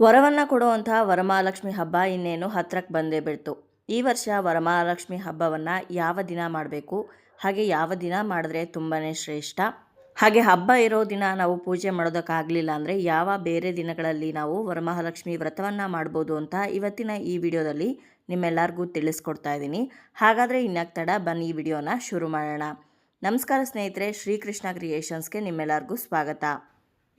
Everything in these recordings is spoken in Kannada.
ವರವನ್ನು ಕೊಡುವಂತಹ ವರಮಹಾಲಕ್ಷ್ಮಿ ಹಬ್ಬ ಇನ್ನೇನು ಹತ್ರಕ್ಕೆ ಬಂದೇ ಬಿಡ್ತು. ಈ ವರ್ಷ ವರಮಹಾಲಕ್ಷ್ಮಿ ಹಬ್ಬವನ್ನು ಯಾವ ದಿನ ಮಾಡಬೇಕು, ಹಾಗೆ ಯಾವ ದಿನ ಮಾಡಿದ್ರೆ ತುಂಬಾ ಶ್ರೇಷ್ಠ, ಹಾಗೆ ಹಬ್ಬ ಇರೋ ದಿನ ನಾವು ಪೂಜೆ ಮಾಡೋದಕ್ಕಾಗಲಿಲ್ಲ ಅಂದರೆ ಯಾವ ಬೇರೆ ದಿನಗಳಲ್ಲಿ ನಾವು ವರಮಹಾಲಕ್ಷ್ಮಿ ವ್ರತವನ್ನು ಮಾಡ್ಬೋದು ಅಂತ ಇವತ್ತಿನ ಈ ವಿಡಿಯೋದಲ್ಲಿ ನಿಮ್ಮೆಲ್ಲರಿಗೂ ತಿಳಿಸ್ಕೊಡ್ತಾ ಇದ್ದೀನಿ. ಹಾಗಾದರೆ ಇನ್ನಾಗ ತಡ ಬನ್ನಿ ಈ ವಿಡಿಯೋನ ಶುರು ಮಾಡೋಣ. ನಮಸ್ಕಾರ ಸ್ನೇಹಿತರೆ, ಶ್ರೀಕೃಷ್ಣ ಕ್ರಿಯೇಷನ್ಸ್ಗೆ ನಿಮ್ಮೆಲ್ಲರಿಗೂ ಸ್ವಾಗತ.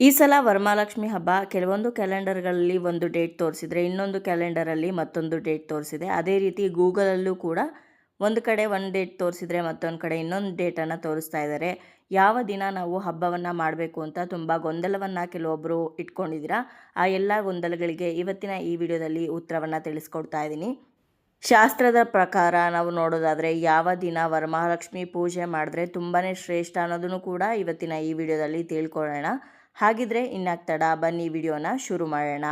ಈ ಸಲ ವರಮಹಾಲಕ್ಷ್ಮಿ ಹಬ್ಬ ಕೆಲವೊಂದು ಕ್ಯಾಲೆಂಡರ್ಗಳಲ್ಲಿ ಒಂದು ಡೇಟ್ ತೋರಿಸಿದರೆ ಇನ್ನೊಂದು ಕ್ಯಾಲೆಂಡರಲ್ಲಿ ಮತ್ತೊಂದು ಡೇಟ್ ತೋರಿಸಿದೆ. ಅದೇ ರೀತಿ ಗೂಗಲಲ್ಲೂ ಕೂಡ ಒಂದು ಕಡೆ ಒಂದು ಡೇಟ್ ತೋರಿಸಿದರೆ ಮತ್ತೊಂದು ಕಡೆ ಇನ್ನೊಂದು ಡೇಟನ್ನು ತೋರಿಸ್ತಾ ಇದ್ದಾರೆ. ಯಾವ ದಿನ ನಾವು ಹಬ್ಬವನ್ನು ಮಾಡಬೇಕು ಅಂತ ತುಂಬ ಗೊಂದಲವನ್ನು ಕೆಲವೊಬ್ಬರು ಇಟ್ಕೊಂಡಿದ್ದೀರಾ. ಆ ಎಲ್ಲ ಗೊಂದಲಗಳಿಗೆ ಇವತ್ತಿನ ಈ ವಿಡಿಯೋದಲ್ಲಿ ಉತ್ತರವನ್ನು ತಿಳಿಸ್ಕೊಡ್ತಾ ಇದ್ದೀನಿ. ಶಾಸ್ತ್ರದ ಪ್ರಕಾರ ನಾವು ನೋಡೋದಾದರೆ ಯಾವ ದಿನ ವರಮಹಾಲಕ್ಷ್ಮಿ ಪೂಜೆ ಮಾಡಿದ್ರೆ ತುಂಬಾ ಶ್ರೇಷ್ಠ ಅನ್ನೋದನ್ನು ಕೂಡ ಇವತ್ತಿನ ಈ ವಿಡಿಯೋದಲ್ಲಿ ತಿಳ್ಕೊಳ್ಳೋಣ. ಹಾಗಿದ್ರೆ ಇನ್ನಾಗ ತಡ ಬನ್ನಿ ವಿಡಿಯೋನ ಶುರು ಮಾಡೋಣ.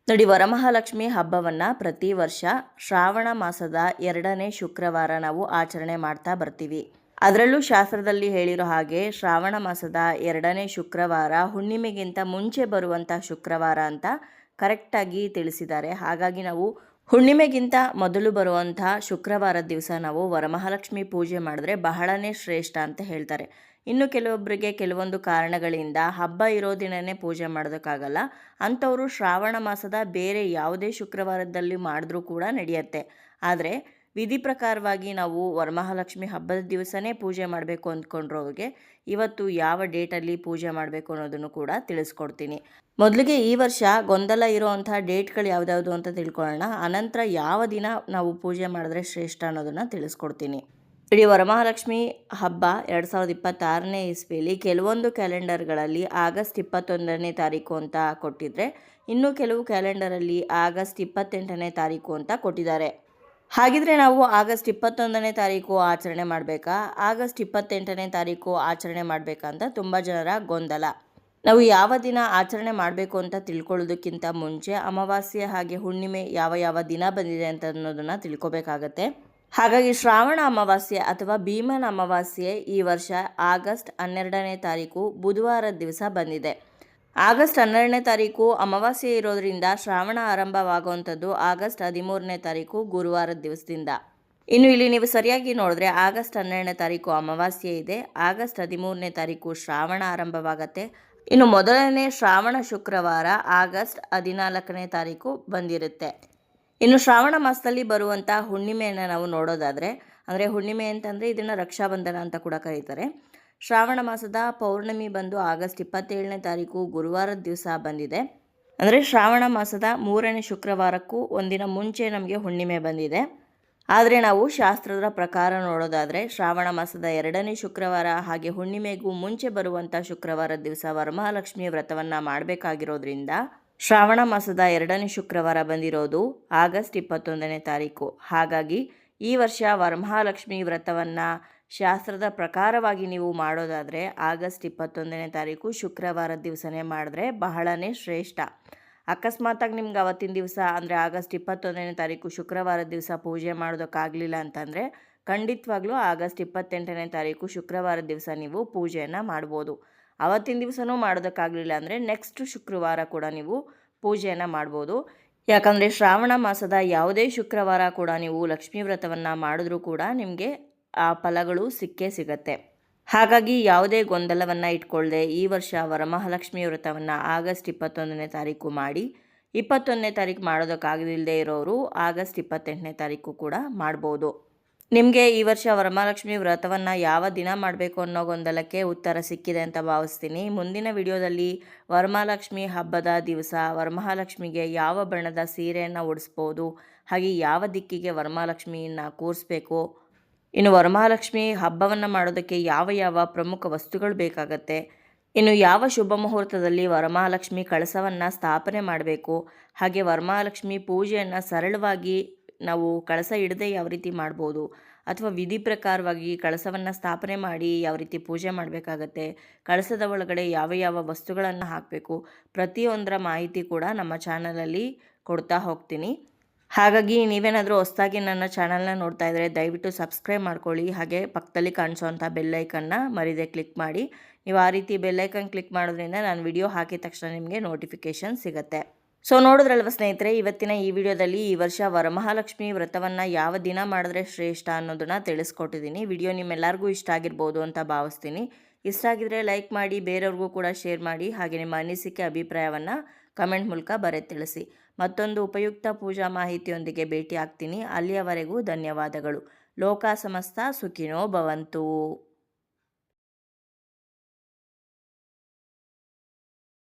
ನೋಡಿ, ವರಮಹಾಲಕ್ಷ್ಮಿ ಹಬ್ಬವನ್ನು ಪ್ರತಿ ವರ್ಷ ಶ್ರಾವಣ ಮಾಸದ 2ನೇ ಶುಕ್ರವಾರ ನಾವು ಆಚರಣೆ ಮಾಡ್ತಾ ಬರ್ತೀವಿ. ಅದರಲ್ಲೂ ಶಾಸ್ತ್ರದಲ್ಲಿ ಹೇಳಿರೋ ಹಾಗೆ ಶ್ರಾವಣ ಮಾಸದ 2ನೇ ಶುಕ್ರವಾರ ಹುಣ್ಣಿಮೆಗಿಂತ ಮುಂಚೆ ಬರುವಂಥ ಶುಕ್ರವಾರ ಅಂತ ಕರೆಕ್ಟಾಗಿ ತಿಳಿಸಿದ್ದಾರೆ. ಹಾಗಾಗಿ ನಾವು ಹುಣ್ಣಿಮೆಗಿಂತ ಮೊದಲು ಬರುವಂಥ ಶುಕ್ರವಾರದ ದಿವಸ ನಾವು ವರಮಹಾಲಕ್ಷ್ಮಿ ಪೂಜೆ ಮಾಡಿದ್ರೆ ಬಹಳನೇ ಶ್ರೇಷ್ಠ ಅಂತ ಹೇಳ್ತಾರೆ. ಇನ್ನು ಕೆಲವೊಬ್ಬರಿಗೆ ಕೆಲವೊಂದು ಕಾರಣಗಳಿಂದ ಹಬ್ಬ ಇರೋ ದಿನವೇ ಪೂಜೆ ಮಾಡೋದಕ್ಕಾಗಲ್ಲ. ಅಂಥವರು ಶ್ರಾವಣ ಮಾಸದ ಬೇರೆ ಯಾವುದೇ ಶುಕ್ರವಾರದಲ್ಲಿ ಮಾಡಿದ್ರೂ ಕೂಡ ನಡೆಯುತ್ತೆ. ಆದರೆ ವಿಧಿ ಪ್ರಕಾರವಾಗಿ ನಾವು ವರಮಹಾಲಕ್ಷ್ಮಿ ಹಬ್ಬದ ದಿವಸನೇ ಪೂಜೆ ಮಾಡಬೇಕು ಅಂದ್ಕೊಂಡ್ರವ್ರಿಗೆ ಇವತ್ತು ಯಾವ ಡೇಟಲ್ಲಿ ಪೂಜೆ ಮಾಡಬೇಕು ಅನ್ನೋದನ್ನು ಕೂಡ ತಿಳಿಸ್ಕೊಡ್ತೀನಿ. ಮೊದಲಿಗೆ ಈ ವರ್ಷ ಗೊಂದಲ ಇರೋವಂಥ ಡೇಟ್ಗಳು ಯಾವುದ್ಯಾವುದು ಅಂತ ತಿಳ್ಕೊಳ್ಳೋಣ. ಅನಂತರ ಯಾವ ದಿನ ನಾವು ಪೂಜೆ ಮಾಡಿದ್ರೆ ಶ್ರೇಷ್ಠ ಅನ್ನೋದನ್ನು ತಿಳಿಸ್ಕೊಡ್ತೀನಿ. ಇಡೀ ವರಮಹಾಲಕ್ಷ್ಮಿ ಹಬ್ಬ 2026ನೇ ಇಸ್ವಿಯಲ್ಲಿ ಕೆಲವೊಂದು ಕ್ಯಾಲೆಂಡರ್ಗಳಲ್ಲಿ ಆಗಸ್ಟ್ 21ನೇ ತಾರೀಕು ಅಂತ ಕೊಟ್ಟಿದ್ರೆ, ಇನ್ನು ಕೆಲವು ಕ್ಯಾಲೆಂಡರಲ್ಲಿ ಆಗಸ್ಟ್ 28ನೇ ತಾರೀಕು ಅಂತ ಕೊಟ್ಟಿದ್ದಾರೆ. ಹಾಗಿದ್ರೆ ನಾವು ಆಗಸ್ಟ್ 21ನೇ ತಾರೀಕು ಆಚರಣೆ ಮಾಡಬೇಕಾ, ಆಗಸ್ಟ್ 28ನೇ ತಾರೀಕು ಆಚರಣೆ ಮಾಡಬೇಕಾ ಅಂತ ತುಂಬ ಜನರ ಗೊಂದಲ. ನಾವು ಯಾವ ದಿನ ಆಚರಣೆ ಮಾಡಬೇಕು ಅಂತ ತಿಳ್ಕೊಳ್ಳೋದಕ್ಕಿಂತ ಮುಂಚೆ ಅಮಾವಾಸ್ಯೆ ಹಾಗೆ ಹುಣ್ಣಿಮೆ ಯಾವ ಯಾವ ದಿನ ಬಂದಿದೆ ಅಂತ ಅನ್ನೋದನ್ನು ತಿಳ್ಕೊಬೇಕಾಗತ್ತೆ. ಹಾಗಾಗಿ ಶ್ರಾವಣ ಅಮಾವಾಸ್ಯೆ ಅಥವಾ ಭೀಮನ ಅಮಾವಾಸ್ಯೆ ಈ ವರ್ಷ ಆಗಸ್ಟ್ 12ನೇ ತಾರೀಕು ಬುಧವಾರದ ದಿವಸ ಬಂದಿದೆ. ಆಗಸ್ಟ್ 12ನೇ ತಾರೀಕು ಅಮಾವಾಸ್ಯೆ ಇರೋದ್ರಿಂದ ಶ್ರಾವಣ ಆರಂಭವಾಗುವಂಥದ್ದು ಆಗಸ್ಟ್ 13ನೇ ತಾರೀಕು ಗುರುವಾರದ ದಿವಸದಿಂದ. ಇನ್ನು ಇಲ್ಲಿ ನೀವು ಸರಿಯಾಗಿ ನೋಡಿದ್ರೆ ಆಗಸ್ಟ್ 12ನೇ ತಾರೀಕು ಅಮಾವಾಸ್ಯೆ ಇದೆ, ಆಗಸ್ಟ್ 13ನೇ ತಾರೀಕು ಶ್ರಾವಣ ಆರಂಭವಾಗತ್ತೆ. ಇನ್ನು ಮೊದಲನೇ ಶ್ರಾವಣ ಶುಕ್ರವಾರ ಆಗಸ್ಟ್ 14ನೇ ತಾರೀಕು ಬಂದಿರುತ್ತೆ. ಇನ್ನು ಶ್ರಾವಣ ಮಾಸದಲ್ಲಿ ಬರುವಂಥ ಹುಣ್ಣಿಮೆಯನ್ನು ನಾವು ನೋಡೋದಾದರೆ, ಅಂದರೆ ಹುಣ್ಣಿಮೆ ಅಂತಂದರೆ ಇದನ್ನು ರಕ್ಷಾಬಂಧನ ಅಂತ ಕೂಡ ಕರೀತಾರೆ. ಶ್ರಾವಣ ಮಾಸದ ಪೌರ್ಣಮಿ ಬಂದು ಆಗಸ್ಟ್ 27ನೇ ತಾರೀಕು ಗುರುವಾರದ ದಿವಸ ಬಂದಿದೆ. ಅಂದರೆ ಶ್ರಾವಣ ಮಾಸದ 3ನೇ ಶುಕ್ರವಾರಕ್ಕೂ ಒಂದಿನ ಮುಂಚೆ ನಮಗೆ ಹುಣ್ಣಿಮೆ ಬಂದಿದೆ. ಆದರೆ ನಾವು ಶಾಸ್ತ್ರದ ಪ್ರಕಾರ ನೋಡೋದಾದರೆ ಶ್ರಾವಣ ಮಾಸದ 2ನೇ ಶುಕ್ರವಾರ ಹಾಗೆ ಹುಣ್ಣಿಮೆಗೂ ಮುಂಚೆ ಬರುವಂಥ ಶುಕ್ರವಾರದ ದಿವಸ ವರಮಹಾಲಕ್ಷ್ಮಿ ವ್ರತವನ್ನು ಮಾಡಬೇಕಾಗಿರೋದ್ರಿಂದ ಶ್ರಾವಣ ಮಾಸದ 2ನೇ ಶುಕ್ರವಾರ ಬಂದಿರೋದು ಆಗಸ್ಟ್ 21ನೇ ತಾರೀಕು. ಹಾಗಾಗಿ ಈ ವರ್ಷ ವರಮಹಾಲಕ್ಷ್ಮಿ ವ್ರತವನ್ನು ಶಾಸ್ತ್ರದ ಪ್ರಕಾರವಾಗಿ ನೀವು ಮಾಡೋದಾದರೆ ಆಗಸ್ಟ್ 21ನೇ ತಾರೀಕು ಶುಕ್ರವಾರದ ದಿವಸನೇ ಮಾಡಿದ್ರೆ ಬಹಳನೇ ಶ್ರೇಷ್ಠ. ಅಕಸ್ಮಾತಾಗಿ ನಿಮ್ಗೆ ಅವತ್ತಿನ ದಿವಸ ಅಂದರೆ ಆಗಸ್ಟ್ 21ನೇ ತಾರೀಕು ಶುಕ್ರವಾರದ ದಿವಸ ಪೂಜೆ ಮಾಡೋದಕ್ಕಾಗಲಿಲ್ಲ ಅಂತಂದರೆ ಖಂಡಿತವಾಗ್ಲೂ ಆಗಸ್ಟ್ 28ನೇ ತಾರೀಕು ಶುಕ್ರವಾರದ ದಿವಸ ನೀವು ಪೂಜೆಯನ್ನು ಮಾಡ್ಬೋದು. ಅವತ್ತಿನ ದಿವಸನೂ ಮಾಡೋದಕ್ಕಾಗಲಿಲ್ಲ ಅಂದರೆ ನೆಕ್ಸ್ಟ್ ಶುಕ್ರವಾರ ಕೂಡ ನೀವು ಪೂಜೆಯನ್ನು ಮಾಡ್ಬೋದು. ಯಾಕಂದರೆ ಶ್ರಾವಣ ಮಾಸದ ಯಾವುದೇ ಶುಕ್ರವಾರ ಕೂಡ ನೀವು ಲಕ್ಷ್ಮೀ ವ್ರತವನ್ನು ಮಾಡಿದ್ರೂ ಕೂಡ ನಿಮಗೆ ಆ ಫಲಗಳು ಸಿಕ್ಕೇ ಸಿಗತ್ತೆ. ಹಾಗಾಗಿ ಯಾವುದೇ ಗೊಂದಲವನ್ನು ಇಟ್ಕೊಳ್ಳದೆ ಈ ವರ್ಷ ವರಮಹಾಲಕ್ಷ್ಮಿ ವ್ರತವನ್ನು ಆಗಸ್ಟ್ 21ನೇ ತಾರೀಕು ಮಾಡಿ, 21ನೇ ತಾರೀಕು ಮಾಡೋದಕ್ಕಾಗದಿಲ್ಲದೆ ಇರೋರು ಆಗಸ್ಟ್ 28ನೇ ತಾರೀಕು ಕೂಡ ಮಾಡ್ಬೋದು. ನಿಮಗೆ ಈ ವರ್ಷ ವರಮಹಾಲಕ್ಷ್ಮಿ ವ್ರತವನ್ನು ಯಾವ ದಿನ ಮಾಡಬೇಕು ಅನ್ನೋ ಗೊಂದಲಕ್ಕೆ ಉತ್ತರ ಸಿಕ್ಕಿದೆ ಅಂತ ಭಾವಿಸ್ತೀನಿ. ಮುಂದಿನ ವಿಡಿಯೋದಲ್ಲಿ ವರಮಹಾಲಕ್ಷ್ಮಿ ಹಬ್ಬದ ದಿವಸ ವರಮಹಾಲಕ್ಷ್ಮಿಗೆ ಯಾವ ಬಣ್ಣದ ಸೀರೆಯನ್ನು ಉಡಿಸ್ಬೋದು, ಹಾಗೆ ಯಾವ ದಿಕ್ಕಿಗೆ ವರಮಹಾಲಕ್ಷ್ಮಿಯನ್ನು ಕೂರಿಸ್ಬೇಕು, ಇನ್ನು ವರಮಹಾಲಕ್ಷ್ಮಿ ಹಬ್ಬವನ್ನು ಮಾಡೋದಕ್ಕೆ ಯಾವ ಯಾವ ಪ್ರಮುಖ ವಸ್ತುಗಳು ಬೇಕಾಗತ್ತೆ, ಇನ್ನು ಯಾವ ಶುಭ ಮುಹೂರ್ತದಲ್ಲಿ ವರಮಹಾಲಕ್ಷ್ಮಿ ಕಳಸವನ್ನು ಸ್ಥಾಪನೆ ಮಾಡಬೇಕು, ಹಾಗೆ ವರಮಹಾಲಕ್ಷ್ಮಿ ಪೂಜೆಯನ್ನು ಸರಳವಾಗಿ ನಾವು ಕಳಸ ಇಡದೆ ಯಾವ ರೀತಿ ಮಾಡ್ಬೋದು, ಅಥವಾ ವಿಧಿ ಪ್ರಕಾರವಾಗಿ ಕಳಸವನ್ನು ಸ್ಥಾಪನೆ ಮಾಡಿ ಯಾವ ರೀತಿ ಪೂಜೆ ಮಾಡಬೇಕಾಗತ್ತೆ, ಕಳಸದ ಒಳಗಡೆ ಯಾವ ಯಾವ ವಸ್ತುಗಳನ್ನು ಹಾಕಬೇಕು, ಪ್ರತಿಯೊಂದರ ಮಾಹಿತಿ ಕೂಡ ನಮ್ಮ ಚಾನಲಲ್ಲಿ ಕೊಡ್ತಾ ಹೋಗ್ತೀನಿ. ಹಾಗಾಗಿ ನೀವೇನಾದರೂ ಹೊಸದಾಗಿ ನನ್ನ ಚಾನಲ್ನ ನೋಡ್ತಾ ಇದ್ದರೆ ದಯವಿಟ್ಟು ಸಬ್ಸ್ಕ್ರೈಬ್ ಮಾಡ್ಕೊಳ್ಳಿ. ಹಾಗೆ ಪಕ್ಕದಲ್ಲಿ ಕಾಣಿಸೋವಂಥ ಬೆಲ್ಲೈಕನ್ನ ಮರಿದೆ ಕ್ಲಿಕ್ ಮಾಡಿ. ನೀವು ಆ ರೀತಿ ಬೆಲ್ಲೈಕನ್ ಕ್ಲಿಕ್ ಮಾಡೋದ್ರಿಂದ ನಾನು ವಿಡಿಯೋ ಹಾಕಿದ ತಕ್ಷಣ ನಿಮಗೆ ನೋಟಿಫಿಕೇಷನ್ ಸಿಗುತ್ತೆ. ಸೊ ನೋಡಿದ್ರಲ್ವ ಸ್ನೇಹಿತರೆ, ಇವತ್ತಿನ ಈ ವಿಡಿಯೋದಲ್ಲಿ ಈ ವರ್ಷ ವರಮಹಾಲಕ್ಷ್ಮಿ ವ್ರತವನ್ನು ಯಾವ ದಿನ ಮಾಡಿದ್ರೆ ಶ್ರೇಷ್ಠ ಅನ್ನೋದನ್ನು ತಿಳಿಸ್ಕೊಟ್ಟಿದ್ದೀನಿ. ವಿಡಿಯೋ ನಿಮ್ಮೆಲ್ಲರಿಗೂ ಇಷ್ಟ ಆಗಿರ್ಬೋದು ಅಂತ ಭಾವಿಸ್ತೀನಿ. ಇಷ್ಟ ಆಗಿದ್ರೆ ಲೈಕ್ ಮಾಡಿ, ಬೇರೆಯವ್ರಿಗೂ ಕೂಡ ಶೇರ್ ಮಾಡಿ, ಹಾಗೆ ನಿಮ್ಮ ಅನಿಸಿಕೆ ಅಭಿಪ್ರಾಯವನ್ನು ಕಮೆಂಟ್ ಮೂಲಕ ಬರೆದು ತಿಳಿಸಿ. ಮತ್ತೊಂದು ಉಪಯುಕ್ತ ಪೂಜಾ ಮಾಹಿತಿಯೊಂದಿಗೆ ಭೇಟಿ ಆಗ್ತೀನಿ. ಅಲ್ಲಿಯವರೆಗೂ ಧನ್ಯವಾದಗಳು. ಲೋಕ ಸಮಸ್ತ ಸುಖಿನೋ ಭವಂತು.